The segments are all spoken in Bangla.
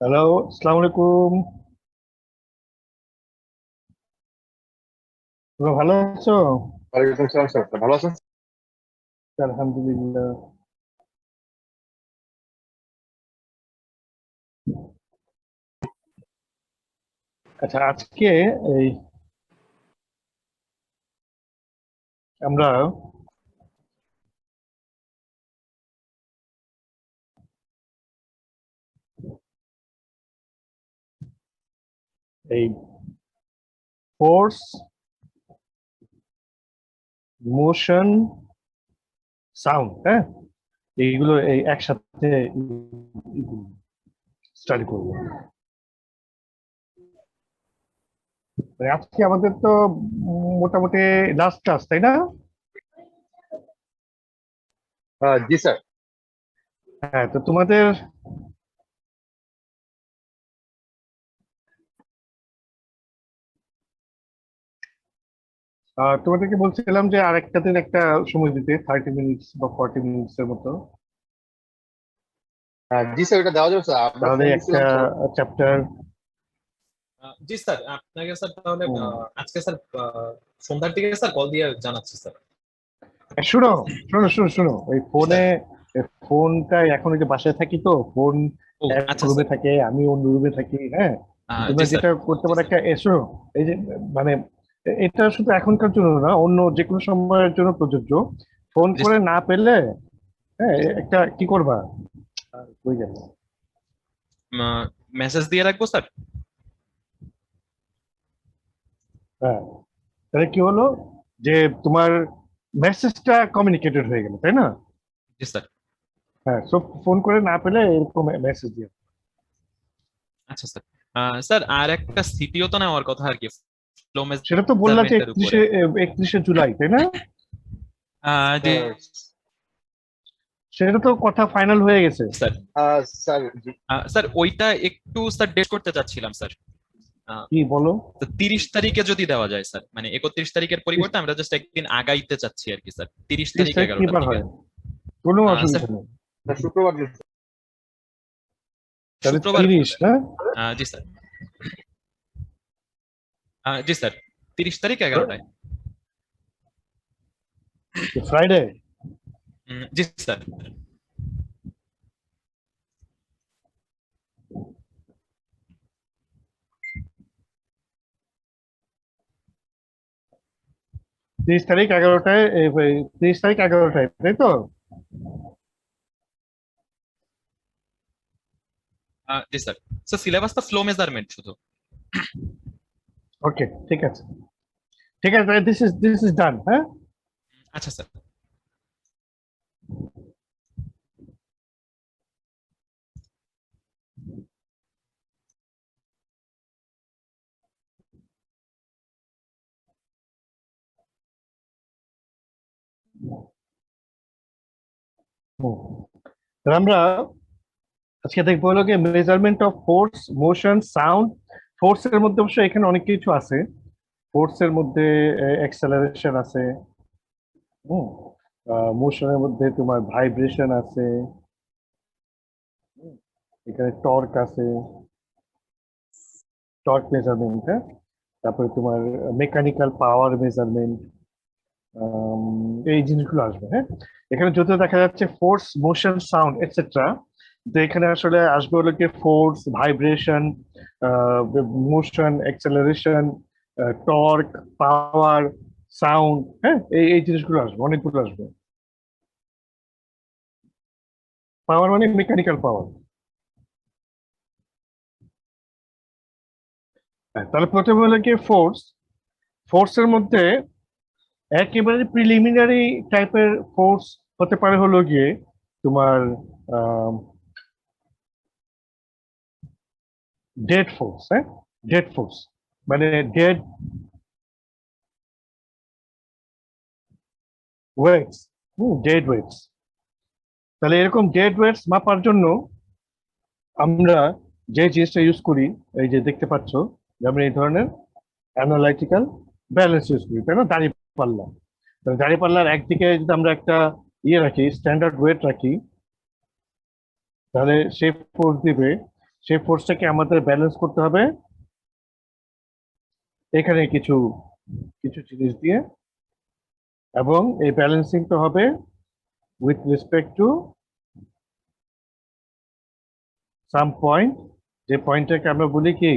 হ্যালো, আসসালামু আলাইকুম। তোমরা ভালো আছো? ওয়ালাইকুম আসসালাম স্যার, ভালো আছেন? আলহামদুলিল্লাহ। আচ্ছা, আজকে এই আমরা এই ফোর্স, মোশন, সাউন্ড, হ্যাঁ, এইগুলো এই একসাথে স্টাডি করবো। মানে আজকে আমাদের তো মোটামুটি লাস্ট ক্লাস, তাই না? জি স্যার। হ্যাঁ, তো তোমাদের তোমাদেরকে বলছিলাম যে আরেকটা দিন একটা সময় দিতে 30 মিনিটস বা 40 মিনিটস এর মতো। জি স্যার, এটা দেওয়া যাবে স্যার, আমরা তাহলে ফোন একটা দিচ্ছিলাম সবাই। চ্যাপ্টার। জি স্যার, আপনাকে স্যার তাহলে আজকে স্যার সন্ধ্যার দিকে স্যার কল দিয়ে জানাচ্ছি স্যার। শুনো শুনো শুনো শুনো, ওই ফোনে স্যার, ফোনটা এখন ওই যে বাসায় থাকি, তো ফোন ও এক আচ্ছা রুমে স্যার। থাকে, আমি অন্য রুমে থাকি, হ্যাঁ। জি তোমরা স্যার। যেটা করতে পারো একটা শোনো, এই যে মানে এটা শুধু এখনকার জন্য না, অন্য যে কোনো সময়ের জন্য প্রযোজ্য। ফোন জি করে স্যার। না পেলে, হ্যাঁ, একটা কি করবা, হয়ে গেল। মেসেজ দিয়ে রাখবো স্যার। হ্যাঁ, তাহলে কি হলো যে তোমার মেসেজটা কমিউনিকেটেড হয়ে গেল, তাই না? জি স্যার। হ্যাঁ, সব ফোন করে না পেলে এরকম মেসেজ দিয়ে। আচ্ছা স্যার। স্যার আর একটা স্থিতিও তো নেওয়ার কথা আর কি, ফ্লো সেটা তো বললা যে মেজারমেন্টের উপরে। 31শে জুলাই, তাই না? জি স্যার, সেটা তো কথা ফাইনাল হয়ে গেছে। স্যার। স্যার স্যার ওইটা একটু স্যার ডেট করতে চাচ্ছিলাম স্যার। কি বলো? তো 30 তারিখে যদি দেওয়া যায় স্যার, মানে 31 তারিখের পরিবর্তে আমরা জাস্ট একদিন আগাইতে চাচ্ছি আর কি স্যার, 30 তারিখ 30 তারিখ কি 11টার বার দিকে। হয়? কোনো স্যার, অসুবিধা নেই। স্যার শুক্রবার দিন। তাহলে শুক্রবার 30, পড়বে। না? জি স্যার। জি স্যার, 30 তারিখ 11টায়। ফ্রাইডে। জি স্যার। 30 তারিখ 11টায়, 30 তারিখ 11টায়, তাই তো? জি স্যার। স্যার সিলেবাসটা ফ্লো মেজারমেন্ট শুধু। ওকে, ঠিক আছে, ঠিক আছে, দিস ইজ ডান, হ্যাঁ। আচ্ছা স্যার। হুম। তাহলে আমরা আজকে দেখবো হলো কি measurement of force, motion, sound. Force এর মধ্যে অবশ্য এখানে অনেক কিছু আছে। ফোর্স এর মধ্যে অ্যাক্সেলারেশন আছে। হুম। মোশনের মধ্যে তোমার ভাইব্রেশন আছে। হুম, এখানে টর্ক আছে, টর্ক মেজারমেন্ট, হ্যাঁ। তারপরে তোমার মেকানিক্যাল পাওয়ার মেজারমেন্ট, এই জিনিসগুলো আসবে, হ্যাঁ। এখানে যদিও দেখা যাচ্ছে ফোর্স, মোশন, সাউন্ড এটসেট্রা, তো এখানে আসলে আসবে হলো কি force, vibration, motion, acceleration, torque, power, sound, হ্যাঁ, এই জিনিসগুলো আসবে, অনেকগুলো আসবে। পাওয়ার মানে মেকানিক্যাল পাওয়ার। হ্যাঁ, তাহলে প্রথমে হলো কি ফোর্স। ফোর্সের মধ্যে একেবারে প্রিলিমিনারি টাইপের ফোর্স হতে পারে হলো গিয়ে তোমার ডেড ফোর্স, হ্যাঁ। ডেড ফোর্স মানে ডেড ওয়েটস। Dead weights. তাহলে এরকম ডেড ওয়েটস মাপার জন্য আমরা যে জিনিসটা ইউজ করি, এই যে দেখতে পাচ্ছ, যে আমরা এই ধরনের অ্যানালাইটিক্যাল ব্যালেন্স ইউজ করি, তাই না? দাঁড়িয়ে পাল্লা। তাহলে দাঁড়িয়ে পাল্লার একদিকে যদি আমরা একটা ইয়ে রাখি, স্ট্যান্ডার্ড ওয়েট রাখি, তাহলে সে ফোর্স দিবে সেই ফোর্সটাকে আমাদের ব্যালেন্স করতে হবে এখানে কিছু কিছু জিনিস দিয়ে, এবং এই ব্যালেন্সিংটা হবে with respect to some point, যে পয়েন্টটাকে আমরা বলি কি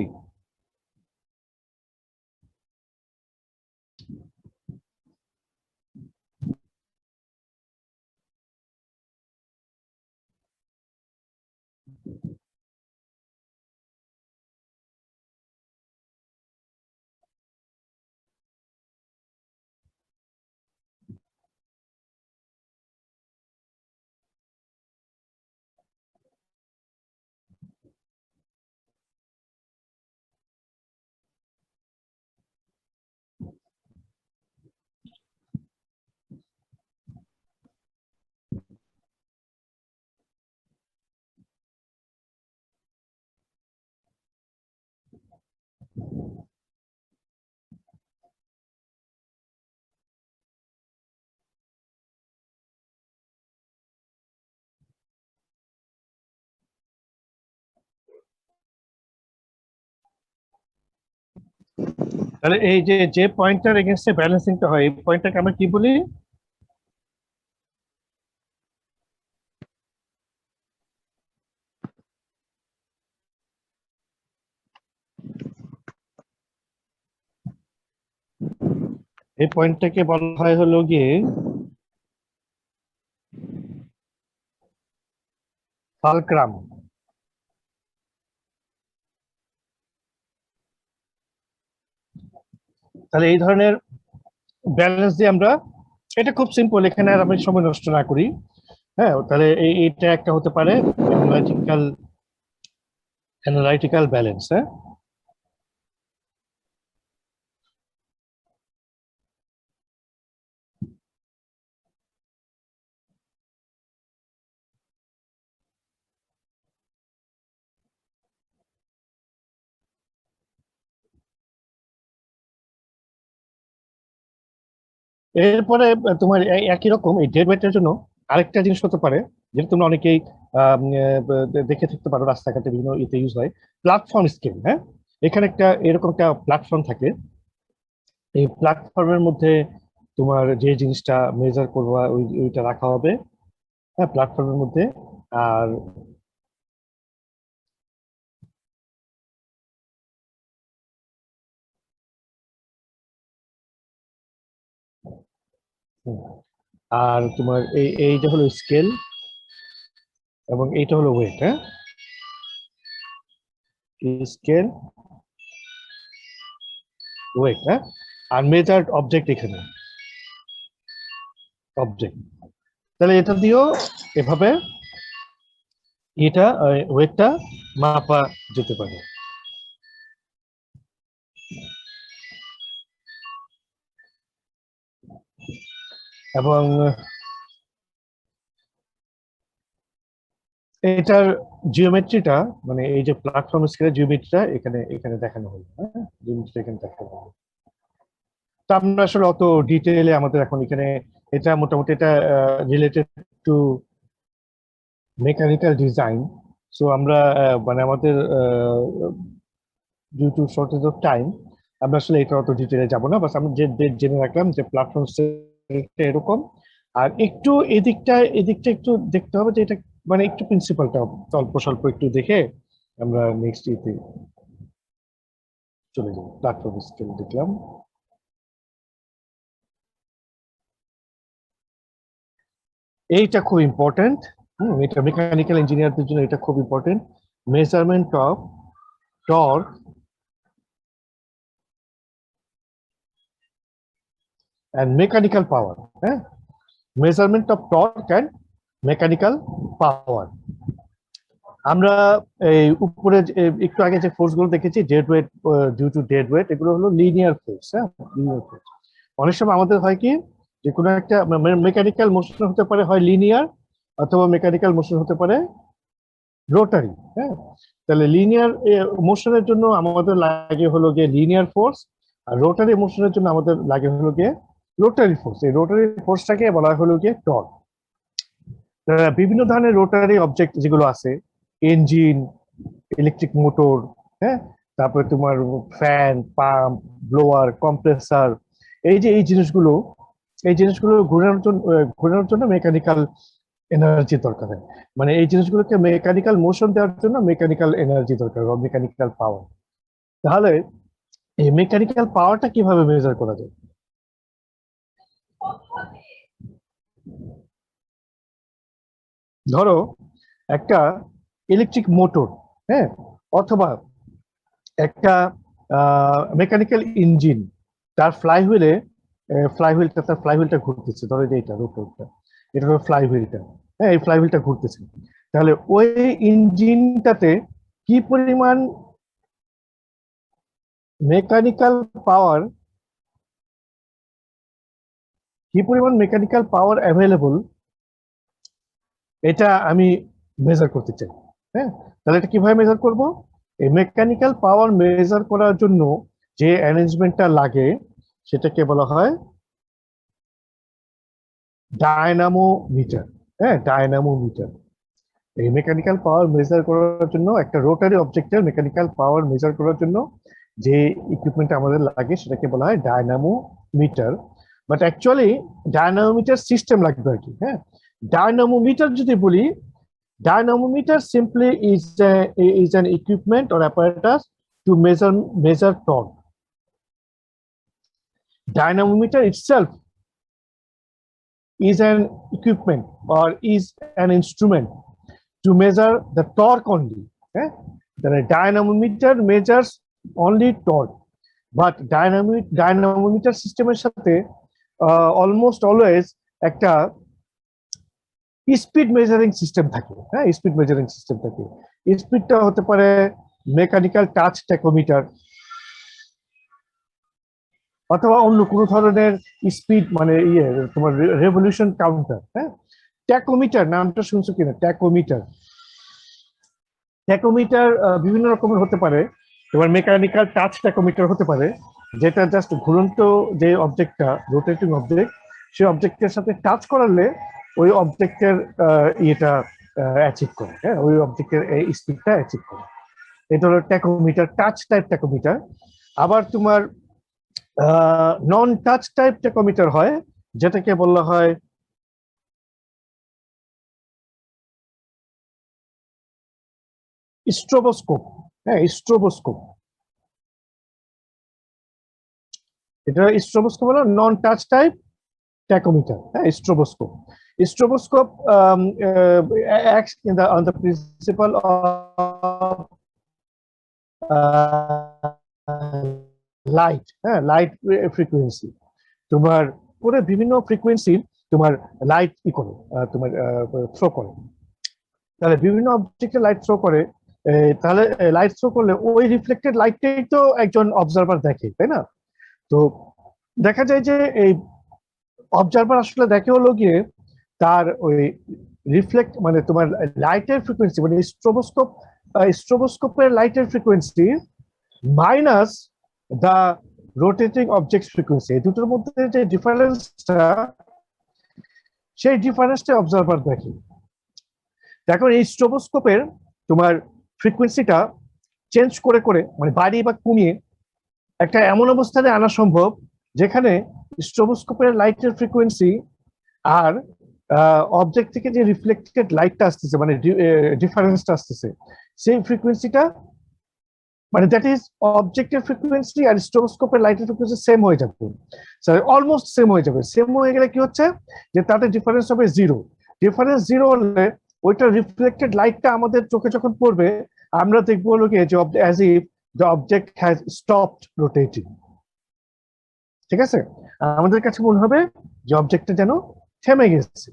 তাহলে এই যে যে পয়েন্টটার এগেনস্টে ব্যালেন্সিংটা হয় এই পয়েন্টটাকে আমরা কি বলি? এই পয়েন্টটাকে বলা হয় হলো গিয়ে ফালক্রাম। তাহলে এই ধরনের ব্যালেন্স দিয়ে আমরা, এটা খুব সিম্পল, এখানে আর আমি সময় নষ্ট না করি। হ্যাঁ, তাহলে এইটা একটা হতে পারে অ্যানালাইটিক্যাল ব্যালেন্স। হ্যাঁ, এরপরে তোমার একই রকম এই ডেড ওয়েটের জন্য আরেকটা জিনিস হতে পারে, যেটা তোমরা অনেকেই দেখে থাকতে পারো, রাস্তাঘাটে বিভিন্ন ইতে ইউজ হয়, প্ল্যাটফর্ম স্কেল। হ্যাঁ, এখানে একটা এরকম একটা প্ল্যাটফর্ম থাকে, এই প্ল্যাটফর্মের মধ্যে তোমার যে জিনিসটা মেজার করবা ওইটা রাখা হবে। হ্যাঁ, প্ল্যাটফর্মের মধ্যে। আর হুম, আর তোমার এইটা হলো স্কেল এবং এইটা হলো ওয়েট। হ্যাঁ, স্কেল, ওয়েট। হ্যাঁ, আর মেজার্ড অবজেক্ট এখানে অবজেক্ট। তাহলে এটা দিয়েও এভাবে এটা ওয়েটটা মাপা যেতে পারে। এবং এটার জিওমেট্রিটা, মানে এই যে প্ল্যাটফর্ম স্কেলের জিওমেট্রিটা এখানে এখানে দেখানো হলো। হ্যাঁ, জিওমেট্রি এখানে দেখানো হলো। তো আমরা আসলে অত ডিটেইলে আমাদের এখন এখানে, এটা মোটামুটি এটা related to mechanical design. So আমরা মানে আমাদের due to shortage of time আমরা আসলে এটা অত ডিটেইলে যাব না, বাস আমরা যে জেনে রাখলাম যে প্ল্যাটফর্ম এরকম। আর একটু এদিকটা একটু দেখতে হবে যে এটা মানে একটু প্রিন্সিপালটা অল্প স্বল্প একটু দেখে আমরা নেক্সট ইতে চলে যাবো। প্ল্যাটফর্ম স্কেল দেখলাম। এইটা খুব ইম্পর্টেন্ট। এটা মেকানিক্যাল ইঞ্জিনিয়ারদের জন্য এটা খুব important. Measurement of torque and mechanical power. হ্যাঁ, measurement of torque and mechanical power. আমরা এই উপরে একটু আগে যে ফোর্স গুলো দেখেছি, dead weight, due to dead weight, এগুলো হলো লিনিয়ার ফোর্স। হ্যাঁ, লিনিয়ার ফোর্স। অনেক সময় আমাদের হয় কি, যে কোনো একটা মেকানিক্যাল মোশন হতে পারে হয় লিনিয়ার, অথবা মেকানিক্যাল মোশন হতে পারে রোটারি। হ্যাঁ, তাহলে লিনিয়ার মোশনের জন্য আমাদের লাগে হলো গিয়ে লিনিয়ার ফোর্স, আর রোটারি মোশনের জন্য আমাদের লাগে হলো গিয়ে রোটারি ফোর্স। এই রোটারি ফোর্সটাকে বলা হলো গিয়ে টর্ক। বিভিন্ন ধরনের রোটারি অবজেক্ট যেগুলো আছে, ইঞ্জিন, ইলেকট্রিক মোটর, হ্যাঁ, তারপরে তোমার ফ্যান, পাম্প, ব্লোয়ার, কম্প্রেসার, এই জিনিসগুলো ঘোরানোর জন্য মেকানিক্যাল এনার্জি দরকার হয়। মানে এই জিনিসগুলোকে মেকানিক্যাল মোশন দেওয়ার জন্য মেকানিক্যাল এনার্জি দরকার বা মেকানিক্যাল পাওয়ার। তাহলে এই মেকানিক্যাল পাওয়ারটা কিভাবে মেজার করা যায়? ধরো একটা ইলেকট্রিক মোটর, হ্যাঁ, অথবা একটা মেকানিক্যাল ইঞ্জিন, তার ফ্লাইহুইলটা ঘুরতেছে, ধরো যে এটা রোটরটা, এটা হলো ফ্লাইহুইলটা, হ্যাঁ, এই ফ্লাইহুইলটা ঘুরতেছে। তাহলে ওই ইঞ্জিনটাতে কি পরিমাণ মেকানিক্যাল পাওয়ার অ্যাভেলেবল, এটা আমি মেজার করতে চাই। হ্যাঁ, তাহলে এটা কিভাবে মেজার করব? এই মেকানিক্যাল পাওয়ার মেজার করার জন্য যে অ্যারেঞ্জমেন্টটা লাগে সেটাকে বলা হয় ডায়নামোমিটার। হ্যাঁ, ডায়নামোমিটার। এই মেকানিক্যাল পাওয়ার মেজার করার জন্য, একটা রোটারি অবজেক্টের মেকানিক্যাল পাওয়ার মেজার করার জন্য যে ইকুইপমেন্ট আমাদের লাগে সেটাকে বলা হয় ডায়নামোমিটার। বাট অ্যাকচুয়ালি ডায়নামোমিটার সিস্টেম লাগবে আর কি। হ্যাঁ, ডায়নামোমিটার যদি বলি, dynamometer simply is an equipment or apparatus to measure torque. Dynamometer itself is an equipment or is an instrument to measure the torque only. Okay? The dynamometer measures only torque, but dynamometer system এর সাথে almost always একটা স্পিড মেজারিং সিস্টেম থাকে। হ্যাঁ, স্পিড মেজারিং সিস্টেম থাকে। স্পিডটা হতে পারে মেকানিক্যাল টাচ ট্যাকোমিটার, অথবা অন্য কোনো ধরনের স্পিড, মানে তোমার রেভলিউশন কাউন্টার। হ্যাঁ, ট্যাকোমিটার নামটা শুনছো কিনা? ট্যাকোমিটার, ট্যাকোমিটার বিভিন্ন রকমের হতে পারে। তোমার মেকানিক্যাল টাচ ট্যাকোমিটার হতে পারে, যেটা জাস্ট ঘুরন্ত যে অবজেক্টটা, রোটেটিং অবজেক্ট, সেই অবজেক্টের সাথে টাচ করালে ওই অবজেক্টের ইয়েটা অ্যাচিভ করে। হ্যাঁ, ওই অবজেক্টের স্পিডটা অ্যাচিভ করে। এটা হলো ট্যাকোমিটার, টাচ টাইপ ট্যাকোমিটার। আবার তোমার নন টাচ টাইপ ট্যাকোমিটার হয়, যেটাকে বলা হয় স্ট্রোবোস্কোপ। হ্যাঁ, স্ট্রোবোস্কোপ, এটা স্ট্রোবোস্কোপ হলো নন touch type tachometer, stroboscope. Stroboscope acts on the principle of light, light frequency. তোমার পুরো বিভিন্ন ফ্রিকোয়েন্সির তোমার লাইট করে, তোমার থ্রো করে। তাহলে বিভিন্ন অবজেক্টে লাইট থ্রো করে, তাহলে লাইট থ্রো করলে ওই রিফ্লেক্টেড লাইটটাই তো একজন অবজারভার দেখে, তাই না? তো দেখা যায় যে এই অবজারভার আসলে দেখে হলো গিয়ে তার ওই রিফ্লেক্ট, মানে তোমার লাইটের ফ্রিকোয়েন্সি, মানে স্ট্রোবোস্কোপের লাইটের ফ্রিকোয়েন্সি মাইনাস দা রোটেটিং অবজেক্ট ফ্রিকোয়েন্সি, এই দুটোর মধ্যে যে ডিফারেন্সটা, সেই ডিফারেন্সটা অবজারভার দেখে। দেখো এই স্ট্রোবোস্কোপের তোমার ফ্রিকোয়েন্সিটা চেঞ্জ করে করে, মানে বাড়িয়ে বা কমিয়ে একটা এমন অবস্থানে আনা সম্ভব যেখানে স্ট্রোবোস্কোপের লাইটের ফ্রিকোয়েন্সি আর অবজেক্ট থেকে যে রিফ্লেক্টেড লাইটটা আসতেছে, মানে ডিফারেন্সটা আসতেছে, সেই ফ্রিকোয়েন্সিটা, মানে দ্যাট ইজ অবজেক্টের ফ্রিকোয়েন্সি আর স্ট্রোবোস্কোপের লাইটের ফ্রিকোয়েন্সি সেম হয়ে যাবে, অলমোস্ট সেম হয়ে যাবে। সেম হয়ে গেলে কি হচ্ছে যে তাতে ডিফারেন্স হবে জিরো। ডিফারেন্স জিরো হলে ওইটা রিফ্লেক্টেড লাইটটা আমাদের চোখে যখন পড়বে, আমরা দেখবো হলো কি যে as if the object has stopped rotating. ঠিক আছে, আমাদের কাছে মনে হবে যে অবজেক্টটা যেন থেমে গেছে।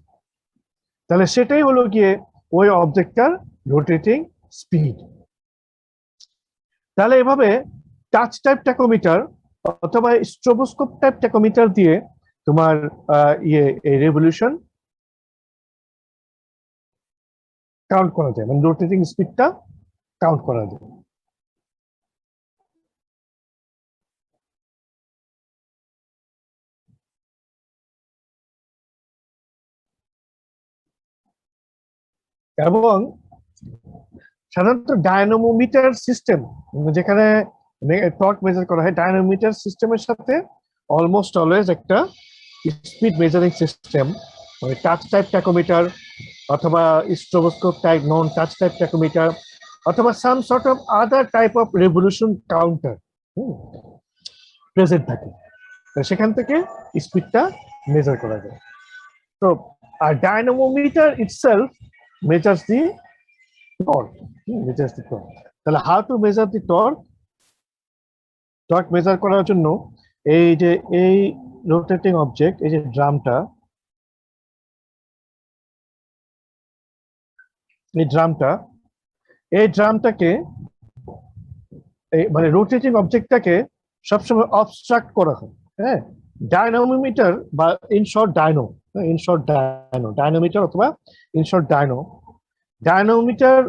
তাহলে সেটাই হলো গিয়ে ওই অবজেক্টটার রোটেটিং স্পিড। তাহলে এভাবে টাচ টাইপ ট্যাকোমিটার অথবা স্ট্রোবোস্কোপ টাইপ ট্যাকোমিটার দিয়ে তোমার এই রেভলিউশন কাউন্ট করা যায়, মানে রোটেটিং স্পিডটা কাউন্ট করা যায়। এবং সাধারণত ডায়নামোমিটার সিস্টেম, যেখানে টর্ক মেজার করা হয়, ডায়নামোমিটার সিস্টেমের সাথে অলমোস্ট অলওয়েজ একটা স্পিড মেজারিং সিস্টেম, মানে টাচ টাইপ ট্যাকোমিটার অথবা stroboscope type non touch type tachometer অথবা some sort of other type of revolution counter present থাকে। তো সেখান থেকে স্পিডটা মেজার করা যায়। তো আর dynamometer itself measures the torque, measures the torque. তাহলে how to measure the torque? Torque measure করার জন্য এই যে এই রোটেটিং অবজেক্ট, এই যে ড্রামটা, এই ড্রামটাকে মানে রোটেটিং অবজেক্টটাকে সবসময় অবস্ট্রাক্ট করা হয়। হ্যাঁ, ডায়নামোমিটার বা ইনশর্ট ডায়নোমিটার অথবা in short dynamometer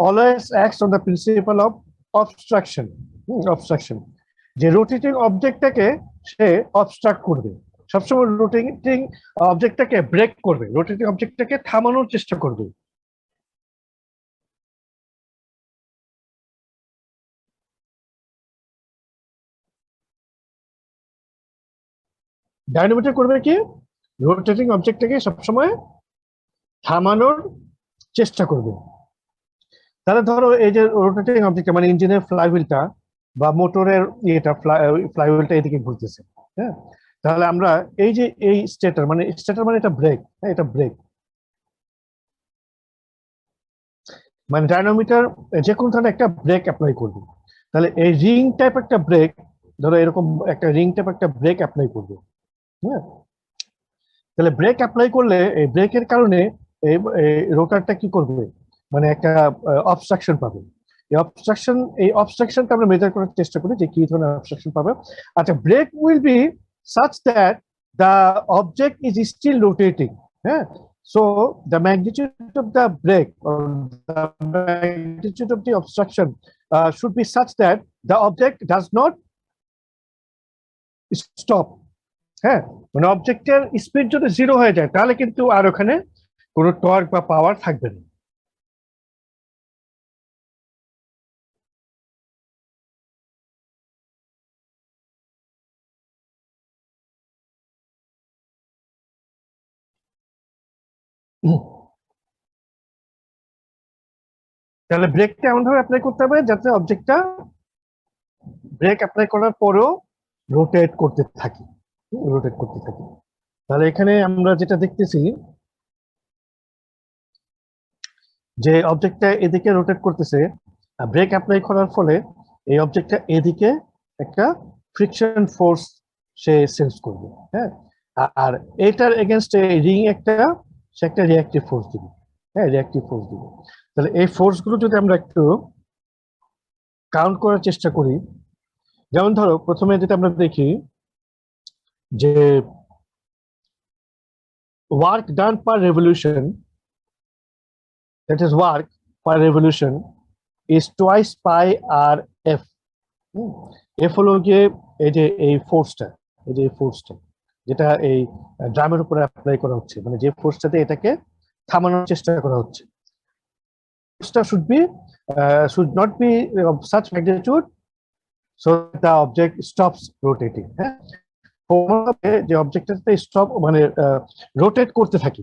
always acts on the principle of obstruction. যে রোটেটিং অবজেক্টটাকে সে অবস্ট্রাক্ট করবে, সবসময় রোটেটিং অবজেক্টটাকে ব্রেক করবে, রোটেটিং অবজেক্টটাকে থামানোর চেষ্টা করবে। ডায়নোমিটার করবে কি? রোটেটিং অবজেক্টটাকে সবসময় থামানোর চেষ্টা করবে। তাহলে ধরো এই যে রোটেটিং অবজেক্ট মানে ইঞ্জিনের ফ্লাইহুইলটা বা মোটরের ইয়েটা ফ্লাইহুইলটা এদিকে ঘুরতেছে। হ্যাঁ, তাহলে আমরা এই যে এই স্টেটার মানে এটা ব্রেক, হ্যাঁ এটা ব্রেক। মানে ডায়নোমিটার যে কোনো ধরনের একটা ব্রেক অ্যাপ্লাই করবে। তাহলে এই রিং টাইপ একটা ব্রেক, ধরো এরকম একটা রিং টাইপ একটা ব্রেক অ্যাপ্লাই করবে। হ্যাঁ, তাহলে ব্রেক অ্যাপ্লাই করলে এই ব্রেকের কারণে এই রোটারটা কি করবে, মানে একটা অবস্ট্রাকশন পাবে। এই অবস্ট্রাকশনটা আমরা মেজার করার চেষ্টা করি যে কি ধরনের অবস্ট্রাকশন পাবে। আচ্ছা, brake will be such that the object is still rotating. হ্যাঁ, so the magnitude of the break or the magnitude of the obstruction should be such that the object does not stop. হ্যাঁ, মানে অবজেক্টের স্পিড যদি 0 হয়ে যায় তাহলে কিন্তু আর ওখানে কোনো টর্ক বা পাওয়ার থাকবে না। তাহলে ব্রেকটা এমন ভাবে অ্যাপ্লাই করতে হবে যাতে অবজেক্টটা ব্রেক অ্যাপ্লাই করার পরেও রোটেট করতে থাকে। তাহলে এখানে আমরা যেটা দেখতেছি যে অবজেক্টটা এদিকে রোটেট করতেছে, ব্রেক অ্যাপ্লাই করার ফলে এই অবজেক্টটা এদিকে একটা ফ্রিকশন ফোর্স সে সেন্স করবে। হ্যাঁ, আর এটার এগেনস্টে রিং সে একটা রিঅ্যাক্টিভ ফোর্স দিবে। হ্যাঁ, রিঅ্যাক্টিভ ফোর্স দিবে। তাহলে এই ফোর্স গুলো যদি আমরা একটু কাউন্ট করার চেষ্টা করি, যেমন ধরো প্রথমে যেটা আমরা দেখি যে work done per revolution, that is work per revolution is twice pi r f. f হলো গিয়ে এই যে এই ফোর্সটা, যেটা এই ড্রামের উপরে অ্যাপ্লাই করা হচ্ছে, মানে যে ফোর্সটাতে এটাকে থামানোর চেষ্টা করা হচ্ছে, ফোর্সটা should not be of such magnitude so the object stops rotating. হ্যাঁ, যে অবজেক্টটাতে স্টপ মানে রোটেট করতে থাকি।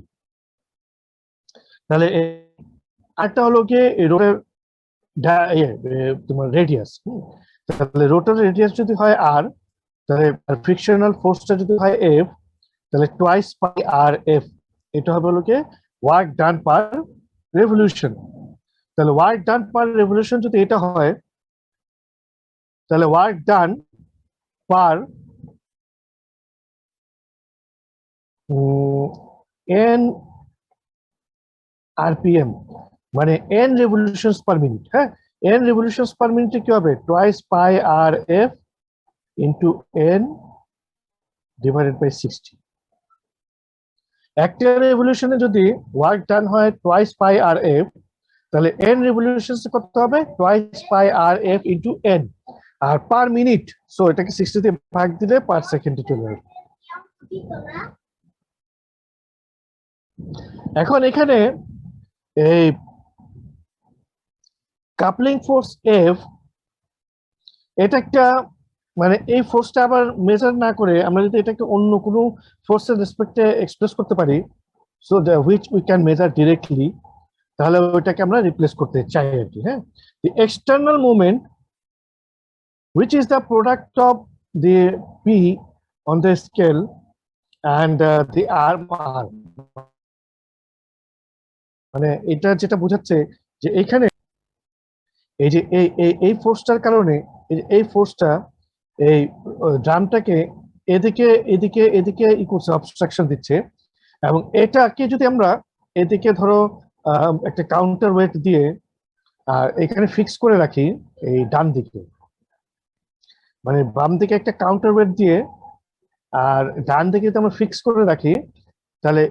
তাহলে আরেকটা হলো গিয়ে রোটের তোমার রেডিয়াস। তাহলে রোটার রেডিয়াস যদি হয় আর, তাহলে ফ্রিকশনাল ফোর্সটা যদি হয় এফ, তাহলে টোয়াইস পাই আর এফ, এটা হবে হলো গিয়ে ওয়ার্ক ডান পার রেভলিউশন। তাহলে ওয়ার্ক ডান পার রেভলিউশন যদি এটা হয়, তাহলে work done per N RPM মানে এন রেভলিউশনস পার মিনিট। হ্যাঁ, এন রেভলিউশনস পার মিনিটে কি হবে, twice pi R F into N divided by 60। একটা রেভলিউশনে যদি ওয়ার্ক ডান হয় টোয়াইস পাই আর এফ, তাহলে এন রেভলিউশনস কত হবে, twice pi R F into N, আর পার মিনিট, সো এটাকে 60 দিয়ে ভাগ দিলে পার সেকেন্ডে চলে আসবে। এখন এখানে এই কাপলিং ফোর্স এফ, এটা একটা মানে এই ফোর্সটা আবার মেজার না করে আমরা যদি এটাকে অন্য কোনো ফোর্সের রেসপেক্টে এক্সপ্রেস করতে পারি, so which we can measure directly, তাহলে ওইটাকে আমরা রিপ্লেস করতে চাই আর কি। হ্যাঁ, the external movement which is the product of the P on the scale and the arm R, মানে এটা যেটা বোঝাচ্ছে যে এখানে এই যে এই ফোর্সটার কারণে এই ফোর্সটা এই ড্রামটাকে এদিকে এদিকে এদিকে ই করছে, অবস্ট্রাকশন দিচ্ছে, এবং এটাকে যদি আমরা এদিকে ধরো একটা কাউন্টার ওয়েট দিয়ে আর এখানে ফিক্স করে রাখি এই ডান দিকে, মানে বাম দিকে একটা কাউন্টার ওয়েট দিয়ে আর ডান দিকে যদি আমরা ফিক্স করে রাখি, তাহলে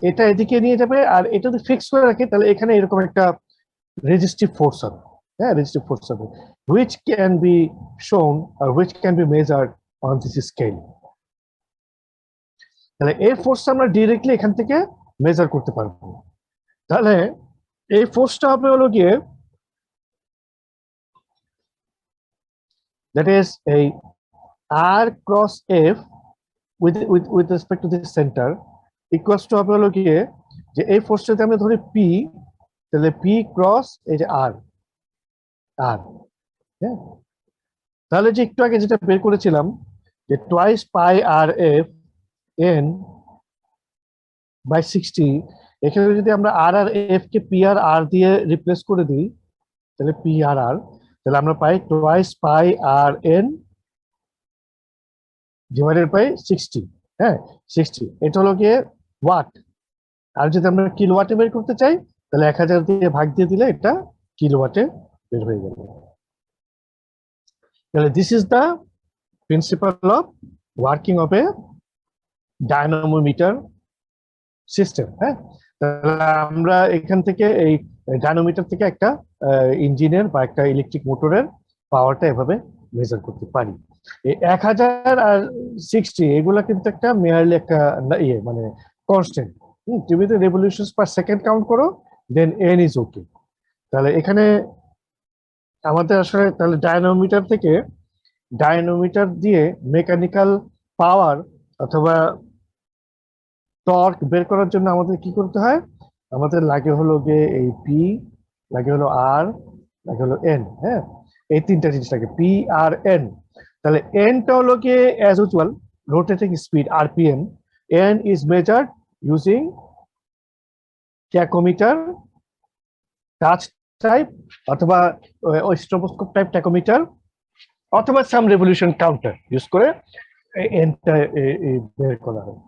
এটা এদিকে নিয়ে যাবে, আর এটা যদি ফিক্স করে রাখি তাহলে এখানে এরকম একটা রেজিস্টিভ ফোর্স হবে। হ্যাঁ, রেজিস্টিভ ফোর্স হবে which can be shown or which can be measured on this scale। তাহলে এই ফোর্স আমরা ডিরেক্টলি এখান থেকে মেজার করতে পারবো। তাহলে এই ফোর্সটা হবে হলো গিয়ে that is a R cross F with respect to the center equals to হবে হলো গিয়ে যে এই ফোর্সটা যদি আমরা ধরি P, তাহলে P ক্রস এই যে R, হ্যাঁ, তাহলে যে একটু আগে যেটা বের করেছিলাম যে twice pi R F N by 60, এখানে যদি আমরা আর আর এফ কে পি আর আর দিয়ে রিপ্লেস করে দিই, তাহলে পি আর আর, তাহলে আমরা পাই twice pi R N divided by 60। হ্যাঁ, 60 এটা হলো গিয়ে ওয়াট, আর যদি আমরা কিলোওয়াটে বের করতে চাই তাহলে 1000 দিয়ে ভাগ দিয়ে দিলে এটা কিলোওয়াটে বের হয়ে যাবে। তাহলে this is the principle of working of a dynamometer system. হ্যাঁ, তাহলে আমরা এখান থেকে এই ডায়নামোমিটার থেকে একটা ইঞ্জিনের বা একটা ইলেকট্রিক মোটরের পাওয়ারটা এভাবে মেজার করতে পারি। এই 1000 আর 60 এগুলা কিন্তু একটা মেয়ারলি একটা ইয়ে মানে কনস্ট্যান্ট। তুমি যদি রেভলিউশনস পার সেকেন্ড কাউন্ট করো দেন এন ইজ ওকে। তাহলে এখানে আমাদের আসলে তাহলে ডায়নামোমিটার দিয়ে মেকানিক্যাল পাওয়ার অথবা টর্ক বের করার জন্য আমাদের কি করতে হয়, আমাদের লাগে হলো গিয়ে এই পি, লাগে হলো আর, লাগে হলো এন। হ্যাঁ, এই তিনটা জিনিস লাগে, পি আর এন। তাহলে এনটা হলো গিয়ে as usual rotating speed RPM. N is measured using tachometer, touch type অথবা স্ট্রোবোস্কোপ টাইপ ট্যাকোমিটার, অথবা সাম রেভলিউশন কাউন্টার ইউজ করে এনটা বের করা হয়।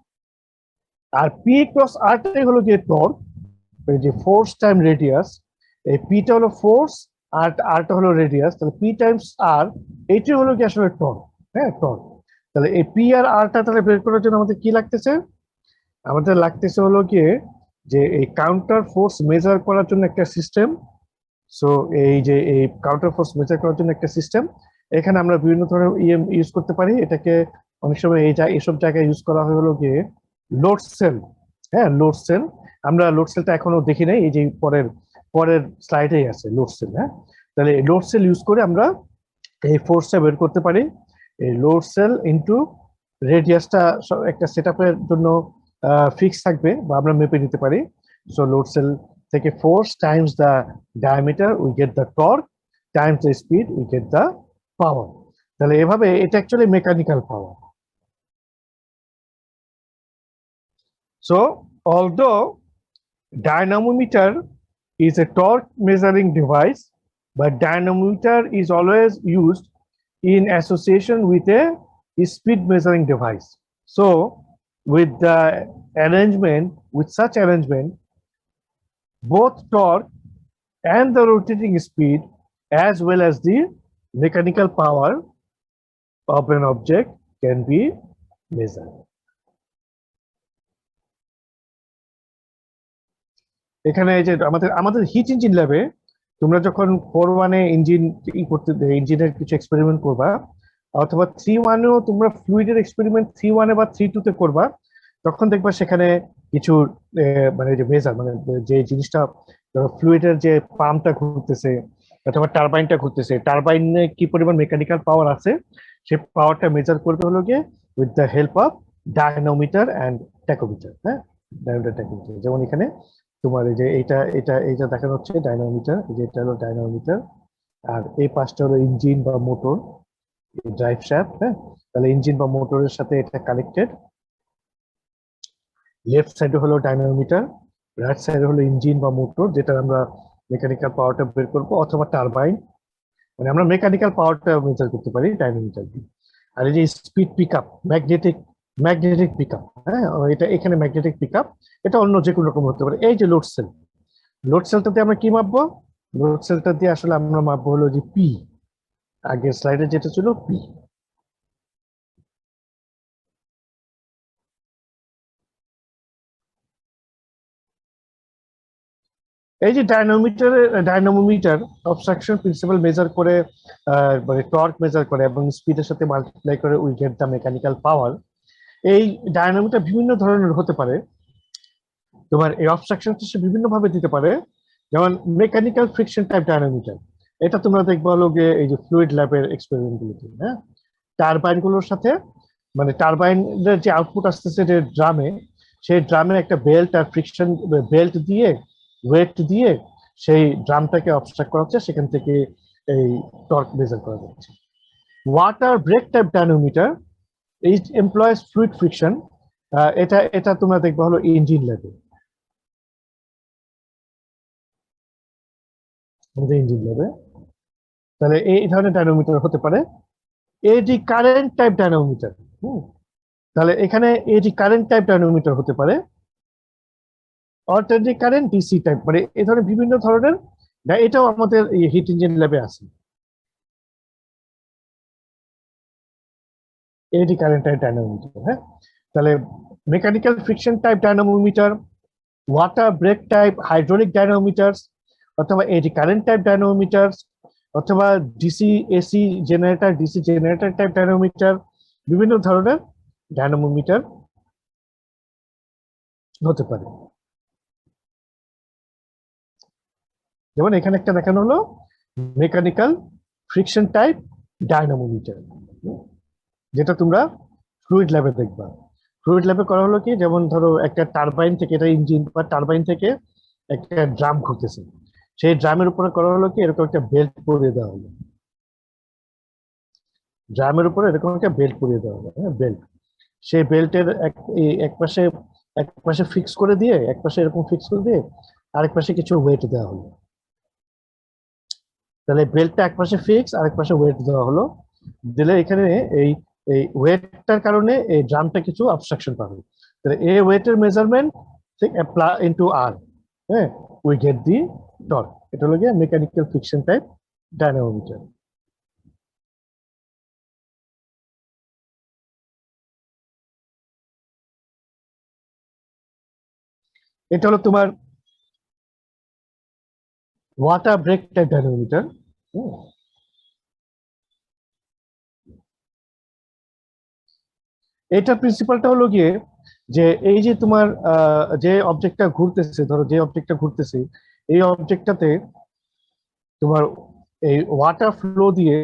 আর পি ক্রস আরটাই হলো গিয়ে টর্ক, এই যে ফোর্স টাইম রেডিয়াস, এই পিটা হলো ফোর্স আর আরটা হলো রেডিয়াস, তাহলে পি টাইমস আর এইটাই হলো কি আসলে টর্ক। হ্যাঁ, টর্ক। তাহলে এই পি আর আরটা তাহলে বের করার জন্য আমাদের কি লাগতেছে, আমাদের লাগতেছে হলো গিয়ে যে এই কাউন্টার ফোর্স মেজার করার জন্য একটা সিস্টেম। সো এই যে এই কাউন্টার ফোর্স মেজার করার জন্য একটা সিস্টেম, এখানে আমরা বিভিন্ন ধরনের ইএম ইউজ করতে পারি। এটাকে অনেক সময় এইসব জায়গায় ইউজ করা হয় হলো গিয়ে লোড সেল। হ্যাঁ, লোড সেল, আমরা লোড সেলটা এখনো দেখি নাই, এই যে পরের স্লাইডেই আছে লোড সেল। হ্যাঁ, তাহলে লোড সেল ইউজ করে আমরা এই ফোর্সটা বের করতে পারি। এই লোড সেল ইনটু রেডিয়াসটা একটা সেটআপের জন্য ফিক্স থাকবে বা আমরা মেপে নিতে পারি। সো লোড সেল থেকে force Times the diameter we get the torque Times the speed we get the power. তাহলে এভাবে এটা actually mechanical power. So, although dynamometer is a torque measuring device, but dynamometer is always used in association with a speed measuring device. So, with such arrangement, both torque and the rotating speed, as well as the mechanical power of an object, can be measured. এখানে এই যে আমাদের হিট ইঞ্জিন ল্যাবে তোমরা যখন 4-1-এ ইঞ্জিনের কিছু এক্সপেরিমেন্ট করবা, অথবা 3-1-এও তোমরা ফ্লুইডের এক্সপেরিমেন্ট 3-1-এ বা 3-2-তে করবা, তখন দেখবা সেখানে কিছু মানে যে মেজার মানে যে জিনিসটা ফ্লুইডের যে পাম্পটা ঘুরতেছে অথবা টারবাইনটা ঘুরতেছে, টারবাইনে কি পরিমাণ মেকানিক্যাল পাওয়ার আছে সেই পাওয়ারটা মেজার করবে হলো গিয়ে with the help of dynamometer and tachometer. হ্যাঁ, ডায়নোমিটার ট্যাকোমিটার, যেমন এখানে তোমার এই যে এইটা দেখানো হচ্ছে ডায়নোমিটার, এই যে এটা হলো ডায়নোমিটার, আর এই পাশটা হলো ইঞ্জিন বা মোটর, ড্রাইভ শ্যাফট। হ্যাঁ, তাহলে ইঞ্জিন বা মোটরের সাথে এটা কানেক্টেড। লেফট সাইডে হলো ডায়নামোমিটার, রাইট সাইডে হলো ইঞ্জিন বা মোটর, যেটা আমরা মেকানিক্যাল পাওয়ারটা বের করবো, অথবা টারবাইন, মানে আমরা মেকানিক্যাল পাওয়ারটা মেজার করতে পারি ডায়নামোমিটার দিয়ে। আর এই যে speed pick up, magnetic pick up, হ্যাঁ, এটা এখানে ম্যাগনেটিক পিক আপ, এটা অন্য যে কোনো রকম হতে পারে। এই যে লোড সেলটা দিয়ে আমরা কি মাপবো? লোড সেলটা দিয়ে আসলে আমরা মাপবো হলো যে পি, আগের স্লাইডে যেটা ছিল পি। এই যে ডায়নামোমিটার অবস্ট্রাকশন প্রিন্সিপাল মেজার করে, মানে টর্ক মেজার করে এবং স্পিডের সাথে মাল্টিপ্লাই করে we get the mechanical power. এই ডায়নামোমিটার বিভিন্ন ধরনের হতে পারে, তোমার এই অবস্ট্রাকশন সে বিভিন্ন ভাবে দিতে পারে। যেমন মেকানিক্যাল ফ্রিকশন টাইপ ডায়নামোমিটার, এটা তোমরা দেখবে হলো গিয়ে এই যে ফ্লুইড ল্যাবের এক্সপেরিমেন্ট গুলোতে। হ্যাঁ, টারবাইন গুলোর সাথে, মানে টারবাইনের যে আউটপুট আসতেছে যে ড্রামে, সেই ড্রামে একটা বেল্ট আর ফ্রিকশন বেল্ট দিয়ে, ওয়েট দিয়ে সেই ড্রামটাকে অবস্ট্রাক্ট করা হচ্ছে, সেখান থেকে এই টর্ক মেজার করা যাচ্ছে। ওয়াটার ব্রেক টাইপ ডায়নোমিটার ইট এমপ্লয়েজ ফ্লুইড ফ্রিকশন, এটা এটা তোমরা দেখবে হলো ইঞ্জিন ল্যাবে, আমাদের ইঞ্জিন ল্যাবে। তাহলে এই ধরনের ডায়নোমিটার হতে পারে। এডি কারেন্ট টাইপ ডায়নোমিটার, তাহলে এখানে এডি কারেন্ট টাইপ ডায়নোমিটার হতে পারে, অল্টারনেটিং কারেন্ট ডিসি টাইপ, মানে এই ধরনের বিভিন্ন ধরনের, এটাও আমাদের হিট ইঞ্জিন ল্যাবে আছে, এডি কারেন্ট টাইপ ডায়নামোমিটার। হ্যাঁ, তাহলে mechanical friction type dynamometer, water brake type hydraulic dynamometer, অথবা এডি কারেন্ট টাইপ ডায়নামোমিটার, অথবা ডিসি জেনারেটর টাইপ ডায়নামোমিটার, বিভিন্ন ধরনের ডায়নামোমিটার হতে পারে। যেমন এখানে একটা দেখানো হলো মেকানিক্যাল ফ্রিকশন টাইপ ডায়নামোমিটার, যেটা তোমরা ফ্লুইড ল্যাবে দেখবা। ফ্লুইড ল্যাবে করা হলো কি, যেমন ধরো একটা টারবাইন থেকে, এটা ইঞ্জিন বা টারবাইন থেকে একটা ড্রাম ঘুরতেছে, সেই ড্রামের উপরে করা হলো কি এরকম একটা বেল্ট পরিয়ে দেওয়া হলো, ড্রামের উপরে এরকম একটা বেল্ট পরিয়ে দেওয়া হলো। হ্যাঁ, বেল্ট, সেই বেল্টের এক পাশে ফিক্স করে দিয়ে, এক পাশে এরকম ফিক্স করে দিয়ে আরেক পাশে কিছু ওয়েট দেওয়া হলো। তাহলে বেল্টটা এক পাশে ফিক্স, আরেক পাশে ওয়েট দেওয়া হলো, দিলে এখানে এই এই ওয়েটটার কারণে এই ড্রামটা কিছু অবস্ট্রাকশন পাবে। তাহলে এই ওয়েটের মেজারমেন্ট ঠিক অ্যাপ্লাই ইনটু আর, হ্যাঁ, উই গেট দি টর্ক। এটা হলো গিয়ে মেকানিক্যাল ফ্রিকশন টাইপ ডায়নামোমিটার। এটা হলো তোমার ওয়াটার ব্রেক টাইপ ডায়নামোমিটার। এটা প্রিন্সিপালটা হলো গিয়ে যে এই যে তোমার যে অবজেক্টটা ঘুরতেছে, ধরো যে অবজেক্টটা ঘুরতেছে, এই অবজেক্টটাতে তোমার এই ওয়াটার ফ্লো দিয়ে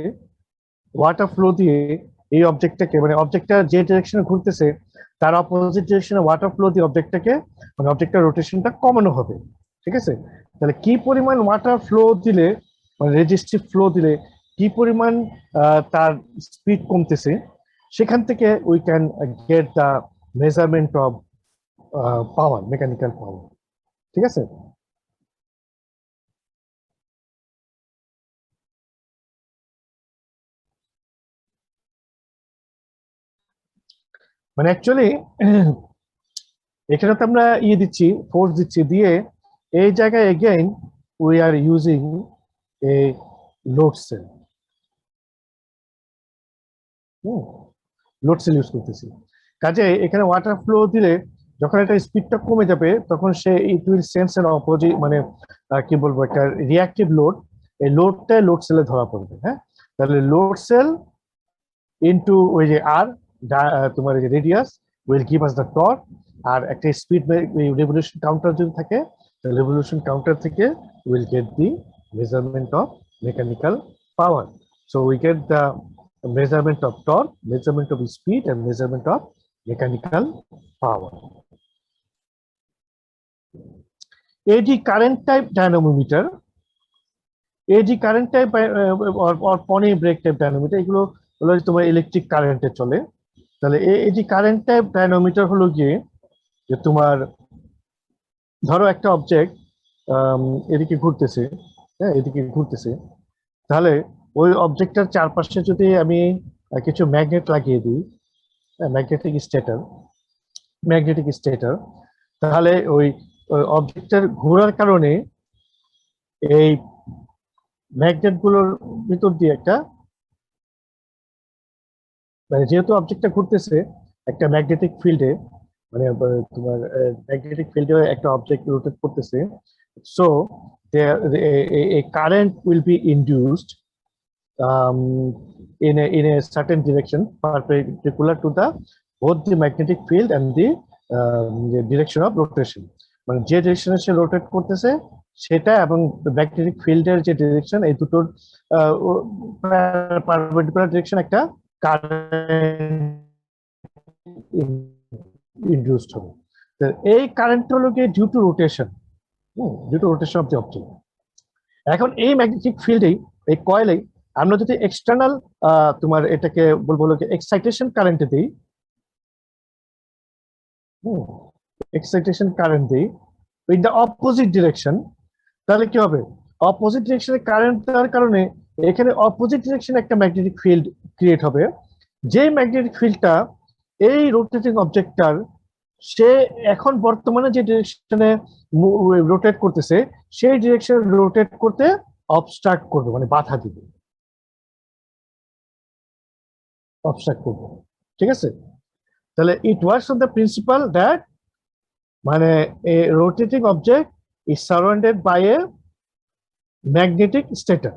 এই অবজেক্টটাকে, মানে অবজেক্টটা যে ডিরেকশনে ঘুরতেছে তার অপোজিট ডিরেকশনে ওয়াটার ফ্লো দিয়ে অবজেক্টটাকে, মানে অবজেক্টের রোটেশনটা কমানো হবে। ঠিক আছে, তাহলে কি পরিমাণ ওয়াটার ফ্লো দিলে, মানে রেজিস্টিভ ফ্লো দিলে কি পরিমাণ তার স্পিড কমতেছে, সেখান থেকে we can get the measurement of power, mechanical power. ঠিক আছে, মানে অ্যাকচুয়ালি এখানে তো আমরা দিচ্ছি, ফোর্স দিচ্ছি, দিয়ে এই জায়গায় again we are using a load sell, load cell use করতেছি। কাজে এখানে ওয়াটার ফ্লো দিলে যখন একটা স্পিডটা কমে যাবে, তখন সে it will sense an opposite, মানে কি বলবো, একটা রিয়াক্টিভ লোড, এই লোডটা লোড সেলে ধরা পড়বে। হ্যাঁ, তাহলে লোড সেল ইনটু ওই যে আর তোমার এই যে radius will give us the torque, আর একটা স্পিড রেভলিউশন কাউন্টার যদি থাকে, রেভলিউশন কাউন্টার থেকে will get the measurement of mechanical power. So we get the measurement of torque, measurement of speed, and measurement of mechanical power. AD current type dynamometer, AD current type or prony brake type dynamometer, এগুলো হলো তোমার ইলেকট্রিক কারেন্টে চলে। তাহলে AD কারেন্ট টাইপ ডায়নামোমিটার হলো গিয়ে যে তোমার ধরো একটা অবজেক্ট এদিকে ঘুরতেছে, হ্যাঁ এদিকে ঘুরতেছে, তাহলে ওই অবজেক্টটার চারপাশে যদি আমি কিছু ম্যাগনেট লাগিয়ে দিই, ম্যাগনেটিক স্টেটর, তাহলে ওই অবজেক্টের ঘোরার কারণে এই ম্যাগনেট গুলোর ভিতর দিয়ে একটা, মানে যেহেতু অবজেক্টটা ঘুরতেছে একটা ম্যাগনেটিক ফিল্ডে, মানে তোমার ম্যাগনেটিক ফিল্ডে একটা অবজেক্ট রোটেট করতেছে, so a current will be induced in a certain direction perpendicular to the both the magnetic field and the direction of rotation. মানে যে ডিরেকশনে সে রোটেট করতেছে সেটা এবং ম্যাগনেটিক ফিল্ডের যে ডিরেকশন, এই দুটোর পারপেন্ডিকুলার ডিরেকশন একটা কারেন্ট ইনডিউসড হবে। এই কারেন্ট হলো গিয়ে due to rotation of the object. এখন এই ম্যাগনেটিক ফিল্ডেই, এই কয়েলেই আমরা যদি এক্সটার্নাল তোমার এটাকে বলবো এক্সাইটেশন কারেন্টে দিই, এক্সাইটেশন কারেন্ট দিই ইন দ্য অপোজিট ডিরেকশন, তাহলে কি হবে? অপোজিট ডিরেকশনে কারেন্ট দেওয়ার কারণে এখানে অপোজিট ডিরেকশনে একটা ম্যাগনেটিক ফিল্ড ক্রিয়েট হবে। যে ম্যাগনেটিক ফিল্ডটা এই রোটেটিং অবজেক্টটার, সে এখন বর্তমানে যে ডিরেকশনে রোটেট করতেছে সেই ডিরেকশনে রোটেট করতে অবস্ট্রাক্ট করবে, মানে বাধা দিবে, অবস্ট্রাক্ট করবে। ঠিক আছে? তাহলে it works on the principle that মানে a rotating object is surrounded by a magnetic stator.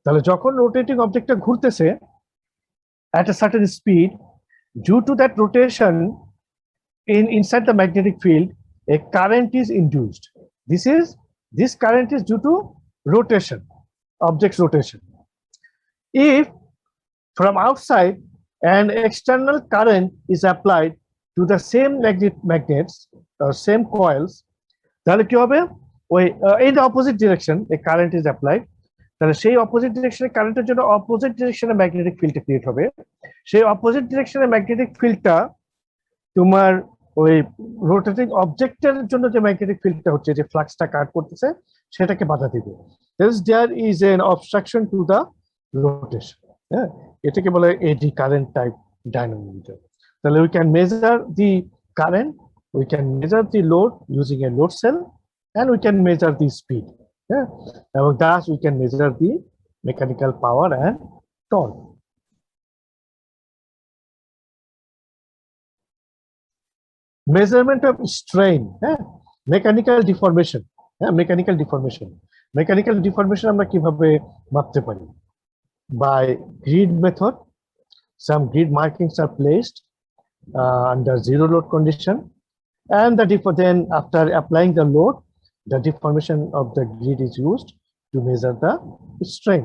তাহলে যখন রোটেটিং অবজেক্টটা ঘুরতেছে at a certain speed, due to that rotation inside the magnetic field, a current is induced. This current is due to rotation, object's rotation. If from outside an external current is applied to the same magnets or same coils, তাহলে কি হবে? ওই in the opposite direction a current is applied, তাহলে সেই অপোজিট ডিরেকশনে কারেন্টের জন্য অপোজিট ডিরেকশনে ম্যাগনেটিক ফিল্ড ক্রিয়েট হবে। সেই অপোজিট ডিরেকশনে ম্যাগনেটিক ফিল্ডটা তোমার ওই রোটেটিং অবজেক্টের জন্য যে ম্যাগনেটিক ফিল্ডটা হচ্ছে, যে ফ্লাক্সটা কাট করতেছে, সেটাকে বাধা দিবে। There is an obstruction to the rotation. হ্যাঁ, এটাকে বলে এডি কারেন্ট টাইপ ডায়নামোমিটার। তাহলে we can measure the current, we can measure the load using a load cell, and we can measure the speed. Yeah, and thus we can measure the mechanical power and torque. Measurement of strain, mechanical deformation, mechanical deformation আমরা কিভাবে মাপতে পারি? By grid method, some grid markings are placed under zero load condition, and then after applying the load, the deformation of the grid is used to measure the strain.